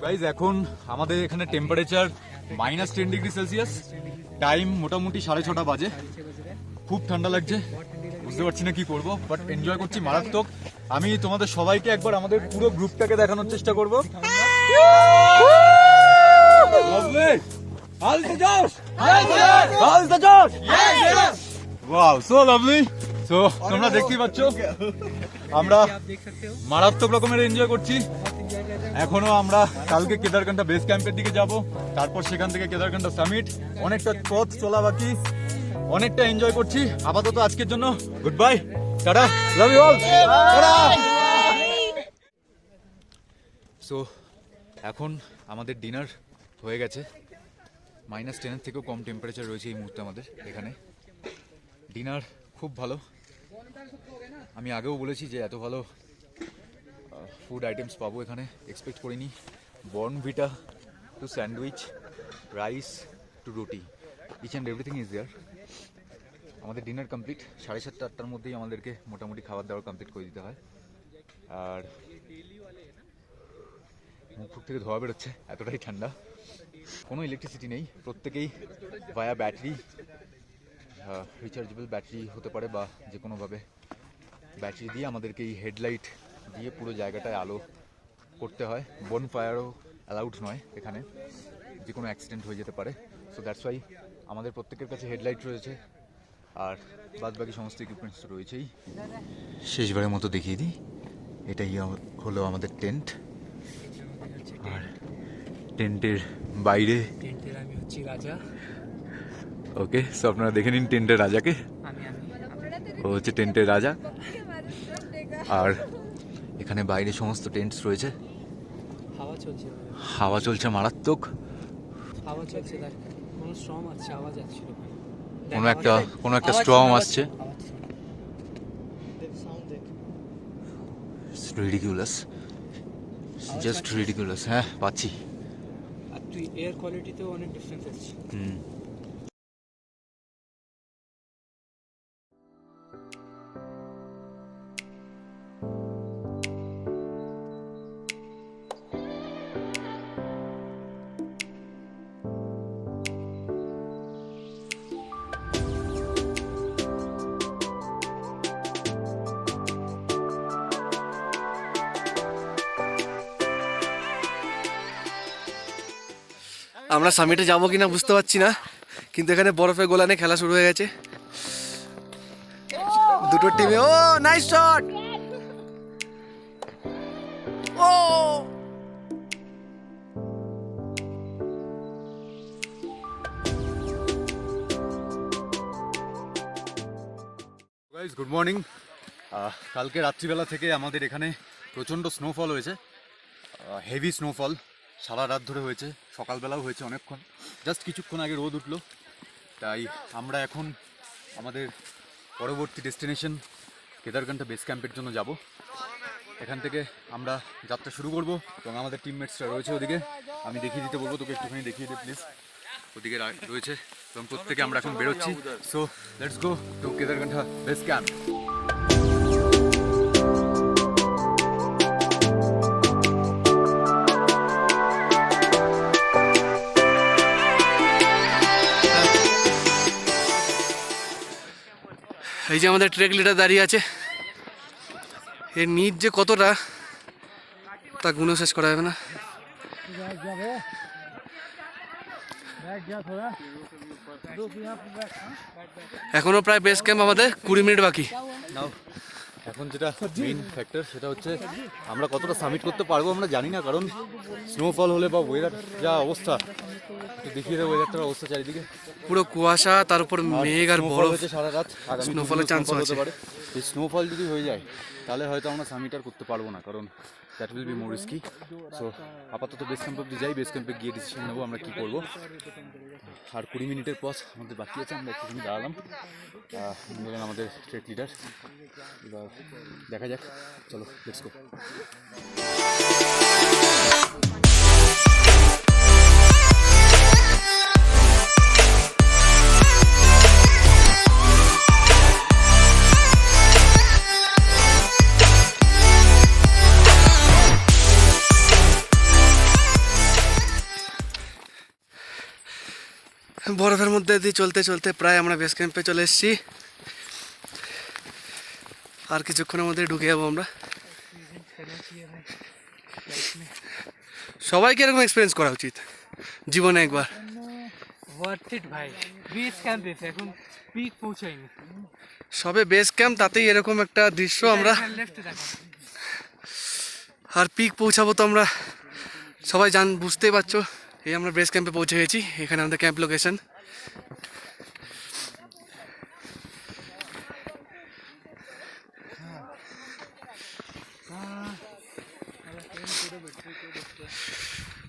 Guys এখন আমাদের এখানে টেম্পারেচার -10°C, টাইম মোটামুটি 6:30 বাজে। খুব ঠান্ডা লাগছে, বুঝতে পারছি না কি করবো, বাট এনজয় করছি মারাত্মক। আমি তোমাদের সবাইকে একবার আমাদের পুরো গ্রুপটাকে দেখানোর চেষ্টা করবো। Wow, so lovely. So তোমরা দেখতেই পাচ্ছ আমরা মারাত্মক রকমের এনজয় করছি। এখনো আমরা কালকে কেদারকান্থা বেস ক্যাম্পের দিকে যাব, তারপর সেখান থেকে কেদারকান্থা সামিট। অনেকটা পথ চলা বাকি, অনেকটা এনজয় করছি। আপাতত আজকের জন্য good bye, tata, love you all, tata. So এখন আমাদের ডিনার হয়ে গেছে। -10 থেকেও কম টেম্পারেচার রয়েছে এই মুহূর্তে আমাদের এখানে। ডিনার খুব ভালো। আমি আগেও বলেছি যে এত ভালো ফুড আইটেমস পাবো এখানে, এক্সপেক্ট করিনি। Bournvita to sandwich, rice to roti, each and everything is there. আমাদের ডিনার কমপ্লিট। 7:30-8টার মধ্যেই আমাদেরকে মোটামুটি খাবার দাবার কমপ্লিট করে দিতে হয়। আর মুখ থেকে ধোয়া বেরোচ্ছে, এতটাই ঠান্ডা। কোনো ইলেকট্রিসিটি নেই, প্রত্যেকেই ভায়া ব্যাটারি, রিচার্জেবল ব্যাটারি হতে পারে বা যে কোনোভাবে ব্যাটারি দিয়ে আমাদেরকে এই হেডলাইট দিয়ে পুরো জায়গাটায় আলো করতে হয়। বন ফায়ারও অ্যালাউড নয় এখানে, যে কোনো অ্যাক্সিডেন্ট হয়ে যেতে পারে। সো দ্যাটস ওয়াই আমাদের প্রত্যেকের কাছে হেডলাইট রয়েছে, আর বাদবাকি সমস্ত ইকুইপমেন্টস তো রয়েছেই। শেষবারের মতো দেখিয়ে দিই, এটাই হলো আমাদের টেন্ট। আর টেন্টের বাইরে আমি হচ্ছি রাজা। ওকে, সো আপনারা দেখে নিন টেন্টের রাজাকে। ও হচ্ছে টেন্টের রাজা। আর এখানে বাইরে সমস্ত টেন্টস রয়েছে। হাওয়া চলছে মারাত্মক। হাওয়া চলছে, দেখ কোনো স্টর্ম আছে, আওয়াজ আসছে, কোনো একটা স্টর্ম আসছে। Ridiculous, just ridiculous. হ্যাঁ পাচ্ছি। আর তুই এয়ার কোয়ালিটিতেও অনেক ডিফারেন্স আছে। আমরা সামিটে যাবো কিনা বুঝতে পারছি না, কিন্তু এখানে বরফে গোলানে খেলা শুরু হয়ে গেছে দুটো টিমে। ও নাইস শট! ও গাইস, গুড মর্নিং। কালকে রাত্রিবেলা থেকে আমাদের এখানে প্রচণ্ড স্নোফল হয়েছে, হেভি স্নোফল। সারা রাত ধরে হয়েছে, সকালবেলাও হয়েছে অনেকক্ষণ, জাস্ট কিছুক্ষণ আগে রোদ উঠলো। তাই আমরা এখন আমাদের পরবর্তী ডেস্টিনেশন কেদারকান্থা বেস ক্যাম্পের জন্য যাব। এখান থেকে আমরা যাত্রা শুরু করব এবং আমাদের টিমমেটসরা রয়েছে ওদিকে। আমি দেখিয়ে দিতে বলবো, তোকে একটুখানি দেখিয়ে দে প্লিজ। ওদিকে রয়েছে এবং প্রত্যেকে আমরা এখন বেরোচ্ছি। So let's go to Kedarkantha base camp. এই যে আমাদের ট্রেক লিডার দাঁড়িয়ে আছে, এর নিচ যে কতটা তা গুণে শেষ করা যাবে না। এখনো প্রায় বেস ক্যাম্প আমাদের 20 মিনিট বাকি। এখন যেটা মেইন ফ্যাক্টর সেটা হচ্ছে আমরা কতটা সামিট করতে পারবো আমরা জানি না, কারণ স্নোফল হলে বা ওয়েদার যা অবস্থা, একটু দেখিয়ে দেবো ওয়েদারটার অবস্থা। চারিদিকে পুরো কুয়াশা, তার উপর মেঘ আর বরফ হয়েছে সারা রাত। স্নোফলের চান্স হতে পারে। এই স্নোফল যদি হয়ে যায় তাহলে হয়তো আমরা সামিট আর করতে পারবো না, কারণ that will be more risky. So আপাতত বেস ক্যাম্প অব্দি যাই, বেস ক্যাম্পে গিয়ে ডিসিশন নেবো আমরা কী করবো। আর 20 মিনিটের পথ আমাদের বাকি আছে, আমরা একটুখানি দাঁড়ালাম। আমাদের ট্রেক লিডার, এবার দেখা যাক, চলো লেটস গো। বরফের মধ্যে দিয়ে চলতে চলতে প্রায় আমরা বেস ক্যাম্পে চলে এসেছি। আর কিছুক্ষণের মধ্যে ঢুকে যাবো আমরা। সবাইকে এরকম এক্সপিরিয়েন্স করা উচিত জীবনে একবার। ভাই বেস ক্যাম্পে এখন পিক পৌঁছাইনি, সবে বেস ক্যাম্প, তাতেই এরকম একটা দৃশ্য আমরা। আর পিক পৌঁছাবো তো আমরা সবাই বুঝতেই পারছো। এই আমরা বেস ক্যাম্পে পৌঁছে গেছি, এখানে আমাদের ক্যাম্প লোকেশন।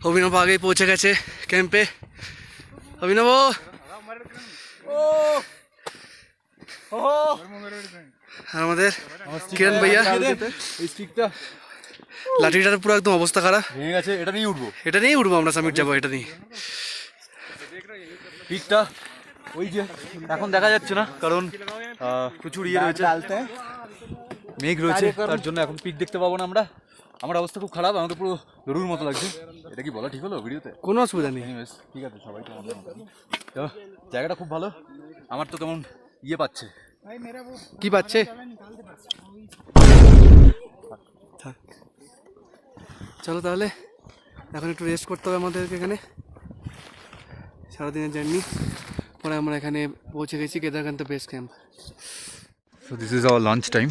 অভিনব আগেই পৌঁছে গেছে ক্যাম্পে। অভিনব, আর আমাদের কিরণ ভাইয়া। লাঠিটার পুরো একদম অবস্থা খারাপ ভেঙে গেছে, এটা নিয়ে উঠবো। এটা নিয়েই উঠবো আমরা, সামিট যাবো এটা নিয়ে। পিকটা ওই যে এখন দেখা যাচ্ছে না, কারণ প্রচুর ইয়ে রয়েছে, মেঘ রয়েছে, তার জন্য এখন পিক দেখতে পাবো না আমরা। আমার অবস্থা খুব খারাপ, আমাকে পুরো গরুর মতো লাগছে। এটা কি বলা ঠিক হলো ভিডিওতে? কোনো অসুবিধা নেই, ঠিক আছে, সবাই তো জায়গাটা খুব ভালো। আমার তো তেমন ইয়ে পাচ্ছে। কি পাচ্ছে? চলো তাহলে এখন একটু রেস্ট করতে হবে আমাদেরকে এখানে, সারাদিনের জার্নি পরে আমরা এখানে পৌঁছে গেছি Kedarkantha base camp. So this is our lunch time.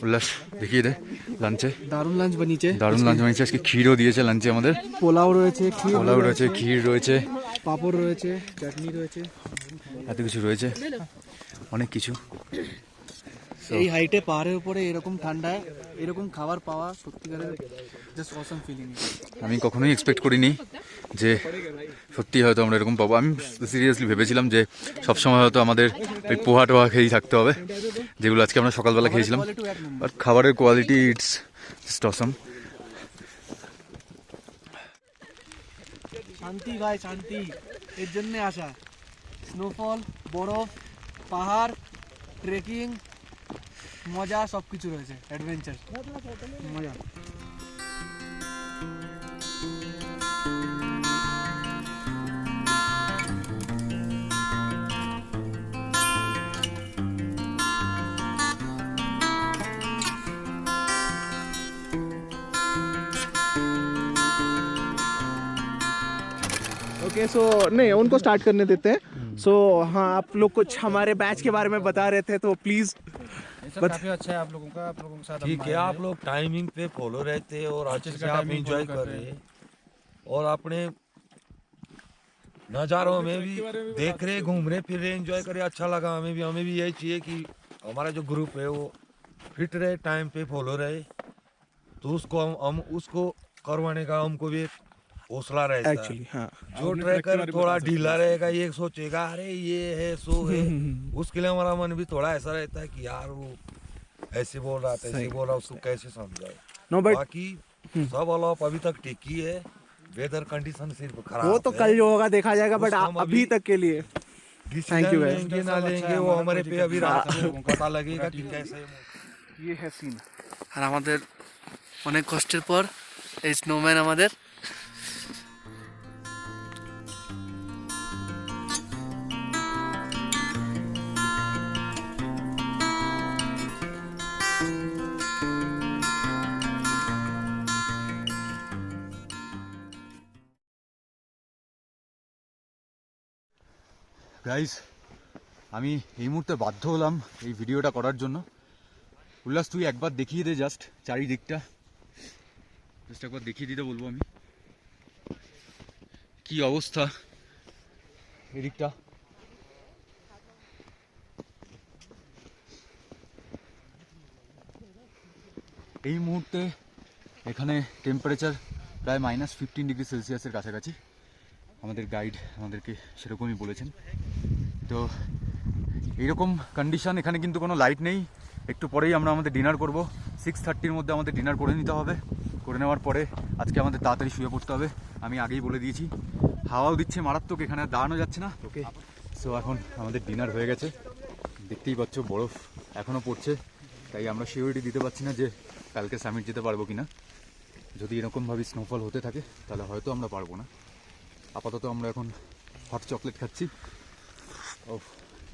উল্লাস দেখিয়ে দে লাঞ্চে। দারুণ লাঞ্চ বানিয়েছে, দারুণ লাঞ্চ বানিয়েছে। আজকে ক্ষীরও দিয়েছে লাঞ্চে আমাদের। পোলাও রয়েছে, পোলাও রয়েছে, ক্ষীর রয়েছে, পাঁপড় রয়েছে, চাটনি রয়েছে, এত কিছু রয়েছে, অনেক কিছু। এই হাইটে পাহাড়ের উপরে এরকম ঠান্ডায় এরকম খাবার পাওয়া সত্যিকারের জাস্ট অসাম ফিলিং। আমি কখনোই এক্সপেক্ট করিনি যে সত্যি হয়তো আমরা এরকম পাবো। আমি সিরিয়াসলি ভেবেছিলাম যে সবসময় হয়তো আমাদের ওই পোহা টোহা খেয়েই থাকতে হবে, যেগুলো আজকে আমরা সকালবেলা খেয়েছিলাম। বাট খাবারের কোয়ালিটি ইটস জাস্ট অসাম। শান্তি ভাই শান্তি, এর জন্যে আসা। স্নোফল, বরফ, পাহাড়, ট্রেকিং, মজা সব কিছু রয়েছে, অ্যাডভেঞ্চার মজা। ओके सो नहीं उनको स्टार्ट करने देते हैं। सो हाँ, आप लोग कुछ हमारे बैच के बारे में बता रहे थे तो प्लीज। काफी अच्छा है आप लोगों का, आप लोगों के साथ ठीक है। आप लोग टाइमिंग पे फॉलो रहते और अच्छे से आप एंजॉय कर रहे हैं और अपने नज़ारों में भी देख रहे, घूम रहे, फिर रहे, एंजॉय करे। अच्छा लगा हमें भी यही चाहिए कि हमारा जो ग्रुप है वो फिट रहे, टाइम पे फॉलो रहे। तो हम उसको करवाने का हमको भी हौसला रहता एक्चुअली हाँ, जो ट्रैकर थोड़ा ढीला रहेगा, ये सोचेगा अरे ये है सो है, उसके लिए हमारा मन भी थोड़ा ऐसा रहता है कि यार वो ऐसे बोल रहा था, ऐसे बोल रहा, उसको कैसे समझाए। नो बट बाकी सब अलाप अभी तक ठीक ही है, वेदर कंडीशन सिर्फ खराब वो तो है। कल जो होगा देखा जाएगा, बट अभी तक के लिए थैंक you, लेंगे ना लेंगे वो हमारे पे अभी रात को पता लगेगा कि कैसे। ये है सीन। আর আমাদের অনেক কষ্টের পর এই স্নোম্যান আমাদের গাইজ, আমি এই মুহূর্তে বাধ্য হলাম এই ভিডিওটা করার জন্য। উল্লাস তুই একবার দেখিয়ে দে জাস্ট চারিদিকটা, জাস্ট একবার দেখিয়ে দিতে বলবো আমি কি অবস্থা এদিকটা। এই মুহূর্তে এখানে টেম্পারেচার প্রায় -15°C কাছাকাছি। আমাদের গাইড আমাদেরকে সেরকমই বলেছেন। তো এইরকম কন্ডিশন, এখানে কিন্তু কোনো লাইট নেই। একটু পরেই আমরা আমাদের ডিনার করব, 6:30-র মধ্যে আমাদের ডিনার করে নিতে হবে। করে নেওয়ার পরে আজকে আমাদের তাড়াতাড়ি শুয়ে পড়তে হবে, আমি আগেই বলে দিয়েছি। হাওয়াও দিচ্ছে মারাত্মক, এখানে আর দাঁড়ানো যাচ্ছে না। ওকে, সো এখন আমাদের ডিনার হয়ে গেছে, দেখতেই পাচ্ছ বরফ এখনও পড়ছে। তাই আমরা সিওরিটি দিতে পারছি না যে কালকে সামিট যেতে পারবো কিনা। যদি এরকমভাবে স্নোফল হতে থাকে তাহলে হয়তো আমরা পারবো না। আপাতত আমরা এখন হট চকলেট খাচ্ছি, ও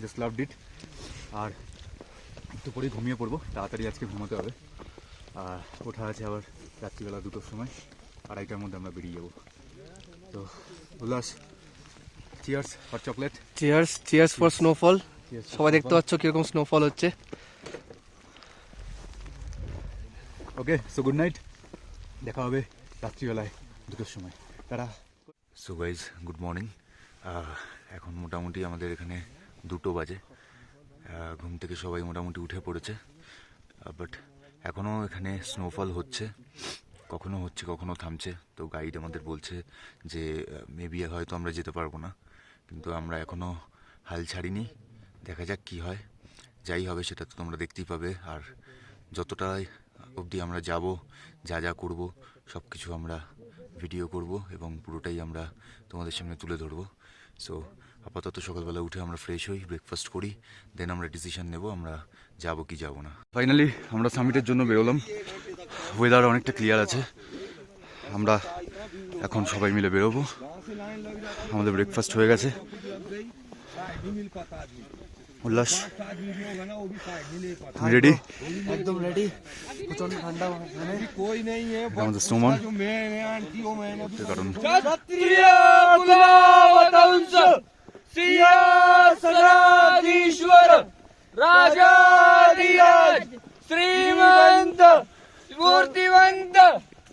জাস্ট লাভড ইট। আর একটু পরেই ঘুমিয়ে পড়বো, তাড়াতাড়ি আজকে ঘুমাতে হবে। আর ওঠা আছে আবার রাত্রিবেলা 2টোর সময়, 2:30টার মধ্যে আমরা বেরিয়ে যাবো। তো উল্লাস, cheers hot chocolate. Cheers, cheers for snowfall. সবাই দেখতে পাচ্ছ কিরকম স্নোফল হচ্ছে। ওকে, সো গুড নাইট, দেখা হবে রাত্রিবেলায় 2টোর সময়। তারা সো গাইজ, গুড মর্নিং। এখন মোটামুটি আমাদের এখানে 2টো বাজে। ঘুম থেকে সবাই মোটামুটি উঠে পড়েছে, বাট এখনও এখানে স্নোফল হচ্ছে, কখনো হচ্ছে কখনো থামছে। তো গাইড আমাদের বলছে যে মেবি হয়তো আমরা যেতে পারবো না, কিন্তু আমরা এখনও হাল ছাড়িনি। দেখা যাক কি হয়, যাই হবে সেটা তো তোমরা দেখতেই পাবে। আর যতটাই অবধি আমরা যাব, যা যা করব সব কিছু আমরা ভিডিও করব এবং পুরোটাই আমরা তোমাদের সামনে তুলে ধরবো। সো আপাতত সকালবেলা উঠে আমরা ফ্রেশ হই, ব্রেকফাস্ট করি, দেন আমরা ডিসিশন নেব আমরা যাব কি যাব না। ফাইনালি আমরা সামিটের জন্য বেরোলাম। ওয়েদার অনেকটা ক্লিয়ার আছে, আমরা এখন সবাই মিলে বেরোবো। আমাদের ব্রেকফাস্ট হয়ে গেছে। উল্লাস, তুমি রেডি? একদম রেডি। প্রচন্ড ঠান্ডা মানে আমাদের স্নোমান, কারণ राजाधिराज श्रीमंत मूर्तिवंत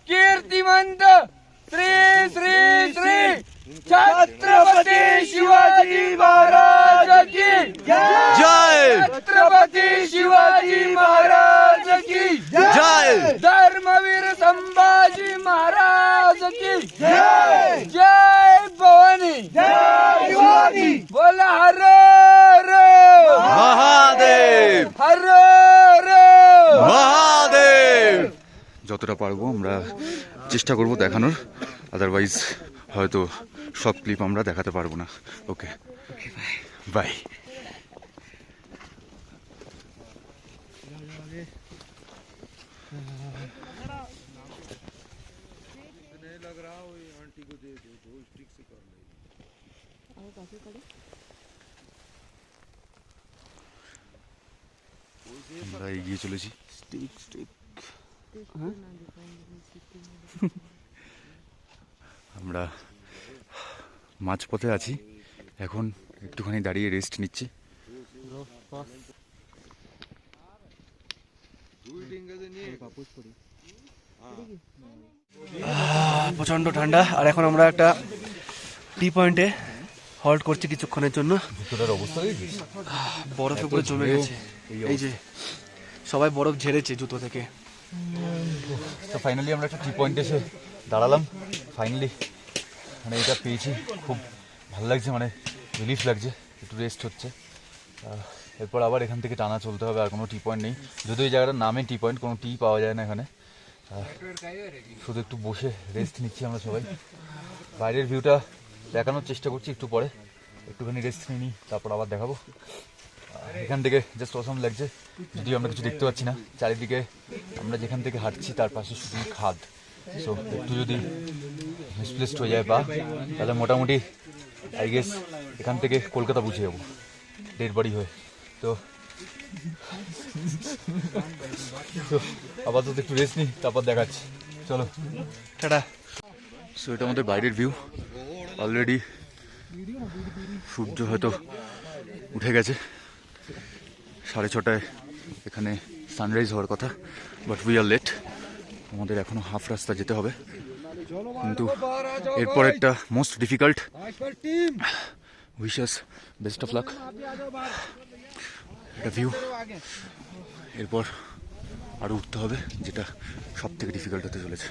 कीर्तिमंत श्री श्री श्री छत्रपति शिवाजी महाराज की जय, छत्रपति शिवाजी महाराज की जय, धर्मवीर संभाजी महाराज की जय, जय भवानी, जय शिवाजी, बोला हर মহাদেব, हर মহাদেব। যতটা পারবো আমরা চেষ্টা করব দেখানোর, আদারওয়াইজ হয়তো সব ক্লিপ আমরা দেখাতে পারবো না। ওকে, বাই। আমরা এগিয়ে চলেছি। আমরা মাঝপথে আছি, এখন একটুখানি দাঁড়িয়ে রেস্ট নিচ্ছি। প্রচন্ড ঠান্ডা। আর এখন আমরা একটা টি পয়েন্টে হল্ট করছি কিছুক্ষণের জন্য। বরফে পুরো জমে গেছে, এই যে সবাই বরফ ঝেড়েছে জুতো থেকে। তো ফাইনালি আমরা একটা টি পয়েন্টে এসে দাঁড়ালাম। ফাইনালি মানে এটা পেয়েছি, খুব ভালো লাগছে, মানে রিলিফ লাগছে, একটু রেস্ট হচ্ছে। এরপর আবার এখান থেকে টানা চলতে হবে, আর কোনো টি পয়েন্ট নেই। যদিও এই জায়গাটার নামে টি পয়েন্ট, কোনো টি পাওয়া যায় না এখানে। শুধু একটু বসে রেস্ট নিচ্ছি আমরা সবাই। বাইরের ভিউটা দেখানোর চেষ্টা করছি একটু পরে, একটুখানি রেস্ট নিয়ে নিই, তারপর আবার দেখাবো। এখান থেকে জাস্ট অসম লাগছে, যদিও আমরা কিছু দেখতে পাচ্ছি না। চারিদিকে আমরা যেখান থেকে হাঁটছি তার পাশে শুধু খাদ। সো একটু যদি মিসপ্লেসড হয়ে যায় বা, তাহলে মোটামুটি আই গেস এখান থেকে কলকাতা পৌঁছে যাবো ডেড বডি হয়ে। তো আপাতত একটু রেস্ট নিই, তারপর দেখাচ্ছি। চলো, টাটা। সো এটা আমাদের বাইরের ভিউ। অলরেডি সূর্য হয়তো উঠে গেছে, 6:30টায় এখানে সানরাইজ হওয়ার কথা, বাট উই আর লেট। আমাদের এখনো হাফ রাস্তা যেতে হবে, কিন্তু এরপর একটা most difficult. Wish us best of luck. এটা ভিউ, এরপর আরও উঠতে হবে, যেটা সব থেকে ডিফিকাল্ট হতে চলেছে।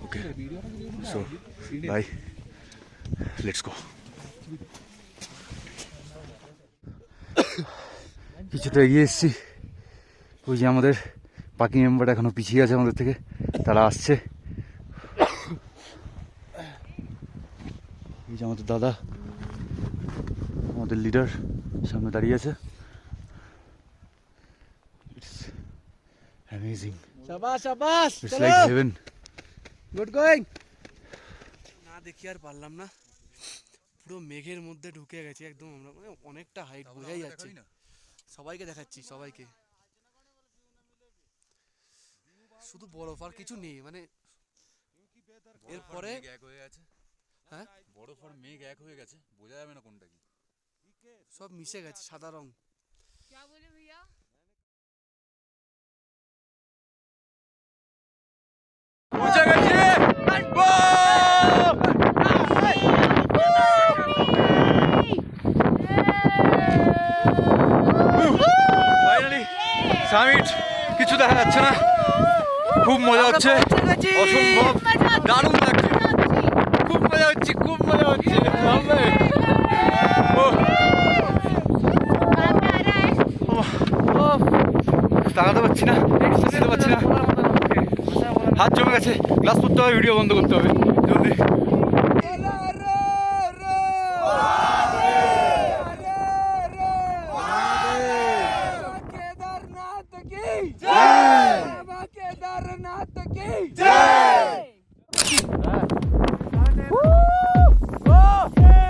ওকে, সো বাই, লেটস গো। কিছুটা এগিয়ে এসেছি, ওই যে আমাদের বাকি মেম্বারটা এখনো পিছিয়ে আছে আমাদের থেকে, তারা আসছে। এই যে আমাদের দাদা, আমাদের লিডার সামনে দাঁড়িয়ে আছে। ইটস অ্যামেজিং, শাবাশ শাবাশ, it's like heaven. Good going. না দেখি আর পারলাম না, পুরো মেঘের মধ্যে ঢুকে গেছি একদম আমরা, মানে অনেকটা হাইট বোঝাই যাচ্ছে। সবাইকে দেখাচ্ছি, সবাইকে। শুধু বরফ আর কিছু নেই, মানে এরপরে এক হয়ে গেছে। হ্যাঁ বরফ আর মেঘ এক হয়ে গেছে, বোঝা যাবে না কোনটা কি। সব মিশে গেছে, সাদা রং। পৌঁছে গেছি। ফাইনালি সামিট, কিছু দেখা যাচ্ছে না, খুব মজা হচ্ছে, অসম্ভব দারুণ লাগছে, খুব মজা হচ্ছে, খুব মজা হচ্ছে। তাকাতে পারছি না, বুঝতে পারছি না, হাত জমে গেছে, গ্লাস করতে হবে, ভিডিও বন্ধ করতে হবে জলদি। केदारनाथ की जय, बाबा केदारनाथ की जय।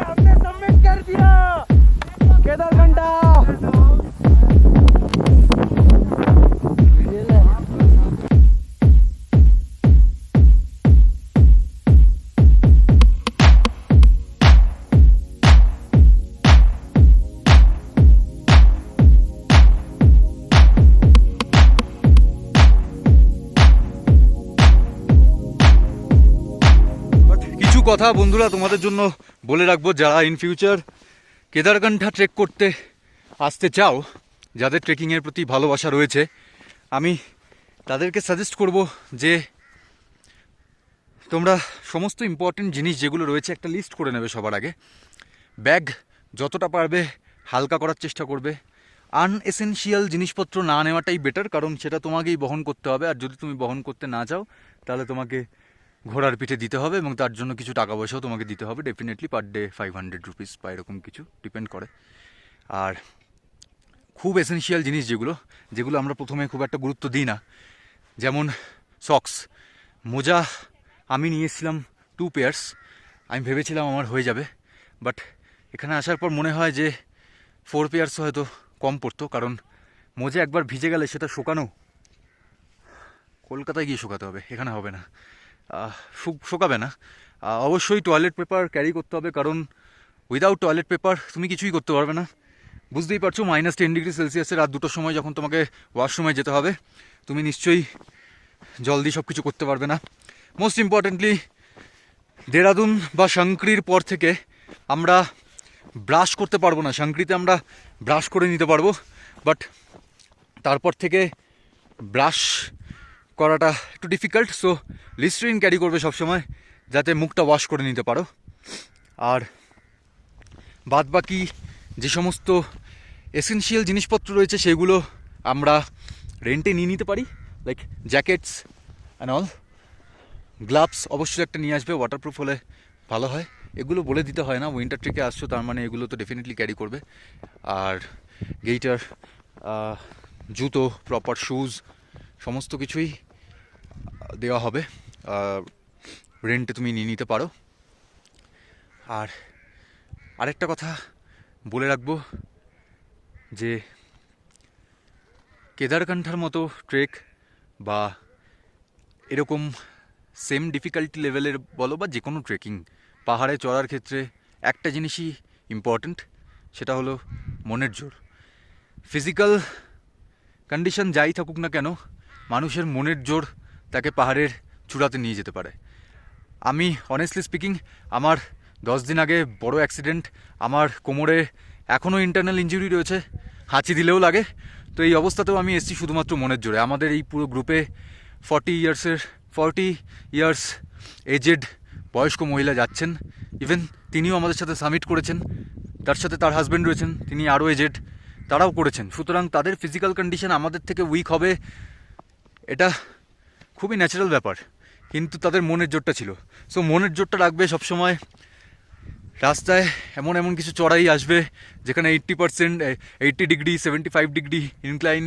हमने सबमिट कर दिया केदारकंठा। কথা বন্ধুরা তোমাদের জন্য বলে রাখবো, যারা ইন ফিউচার কেদারকান্ঠা ট্রেক করতে আসতে চাও, যাদের ট্রেকিংয়ের প্রতি ভালোবাসা রয়েছে, আমি তাদেরকে সাজেস্ট করব যে তোমরা সমস্ত ইম্পর্টেন্ট জিনিস যেগুলো রয়েছে একটা লিস্ট করে নেবে সবার আগে। ব্যাগ যতটা পারবে হালকা করার চেষ্টা করবে। আনএসেনশিয়াল জিনিসপত্র না নেওয়াটাই বেটার, কারণ সেটা তোমাকেই বহন করতে হবে, আর যদি তুমি বহন করতে না চাও তাহলে তোমাকে ঘোড়ার পিঠে দিতে হবে, এবং তার জন্য কিছু টাকা পয়সাও তোমাকে দিতে হবে, ডেফিনেটলি পার ডে 500 রুপিস বা এরকম কিছু ডিপেন্ড করে। আর খুব এসেনশিয়াল জিনিস যেগুলো আমরা প্রথমে খুব একটা গুরুত্ব দিই না, যেমন সক্স, মোজা আমি নিয়ে এসেছিলাম 2 পেয়ার্স, আমি ভেবেছিলাম আমার হয়ে যাবে, বাট এখানে আসার পর মনে হয় যে 4 পেয়ার্স হয়তো কম পড়তো, কারণ মোজা একবার ভিজে গেলে সেটা শুকানো কলকাতায় গিয়ে শুকাতে হবে, এখানে হবে না, শোকাবে না। অবশ্যই টয়লেট পেপার ক্যারি করতে হবে, কারণ উইদাউট টয়লেট পেপার তুমি কিছুই করতে পারবে না। বুঝতেই পারছো, -10 ডিগ্রি সেলসিয়াসে রাত 2টোর সময় যখন তোমাকে ওয়াশরুমে যেতে হবে, তুমি নিশ্চয়ই জল দিয়ে সব কিছু করতে পারবে না। মোস্ট ইম্পর্টেন্টলি, দেহরাদুন বা শঙ্করির পর থেকে আমরা ব্রাশ করতে পারবো না। শঙ্করিতে আমরা ব্রাশ করে নিতে পারবো, বাট তারপর থেকে ব্রাশ করাটা একটু ডিফিকাল্ট। সো লিস্ট্রিন ক্যারি করবে সবসময়, যাতে মুখটা ওয়াশ করে নিতে পারো। আর বাদবাকি যে সমস্ত এসেনশিয়াল জিনিসপত্র রয়েছে সেগুলো আমরা রেন্টে নিয়ে নিতে পারি, like jackets and all. Gloves অবশ্যই একটা নিয়ে আসবে, ওয়াটারপ্রুফ হলে ভালো হয়। এগুলো বলে দিতে হয় না, উইন্টার ট্রেকে আসছো তার মানে এগুলো তো ডেফিনেটলি ক্যারি করবে। আর গেইটার, জুতো, প্রপার শুজ, সমস্ত কিছুই দেওয়া হবে, রেন্টে তুমি নিয়ে নিতে পারো। আর আরেকটা কথা বলে রাখবো যে কেদারকান্ঠার মতো ট্রেক বা এরকম সেম ডিফিকাল্টি লেভেলের বলো বা যে কোনো ট্রেকিং, পাহাড়ে চড়ার ক্ষেত্রে একটা জিনিসই ইম্পর্ট্যান্ট, সেটা হলো মনের জোর। ফিজিক্যাল কন্ডিশন যাই থাকুক না কেন, মানুষের মনের জোর তাকে পাহাড়ের চূড়াতে নিয়ে যেতে পারে। আমি অনেস্টলি স্পিকিং, আমার 10 দিন আগে বড় অ্যাক্সিডেন্ট, আমার কোমরে এখনও ইন্টারনাল ইঞ্জুরি রয়েছে, হাঁচি দিলেও লাগে। তো এই অবস্থাতেও আমি এসেছি শুধুমাত্র মনের জোরে। আমাদের এই পুরো গ্রুপে 40 ইয়ার্স এজেড বয়স্ক মহিলা যাচ্ছেন, ইভেন তিনিও আমাদের সাথে সামিট করেছেন, তার সাথে তার হাজব্যান্ড রয়েছেন, তিনি আরও এজেড, তারাও করেছেন। সুতরাং তাদের ফিজিক্যাল কন্ডিশন আমাদের থেকে উইক হবে, এটা খুবই ন্যাচারাল ব্যাপার, কিন্তু তাদের মনের জোরটা ছিল। সো মনের জোরটা রাখবে সবসময়। রাস্তায় এমন এমন কিছু চড়াই আসবে যেখানে 80 ডিগ্রি 75 ডিগ্রি ইনক্লাইন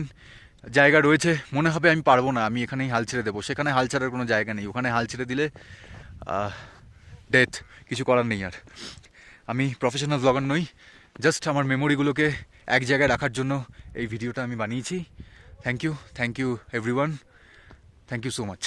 জায়গা রয়েছে, মনে হবে আমি পারবো না, আমি এখানেই হাল ছেড়ে দেবো। সেখানে হাল ছাড়ার কোনো জায়গা নেই, ওখানে হাল ছেড়ে দিলে ডেথ, কিছু করার নেই আর। আমি প্রফেশনাল ব্লগার নই, জাস্ট আমার মেমোরিগুলোকে এক জায়গায় রাখার জন্য এই ভিডিওটা আমি বানিয়েছি। Thank you everyone, thank you so much.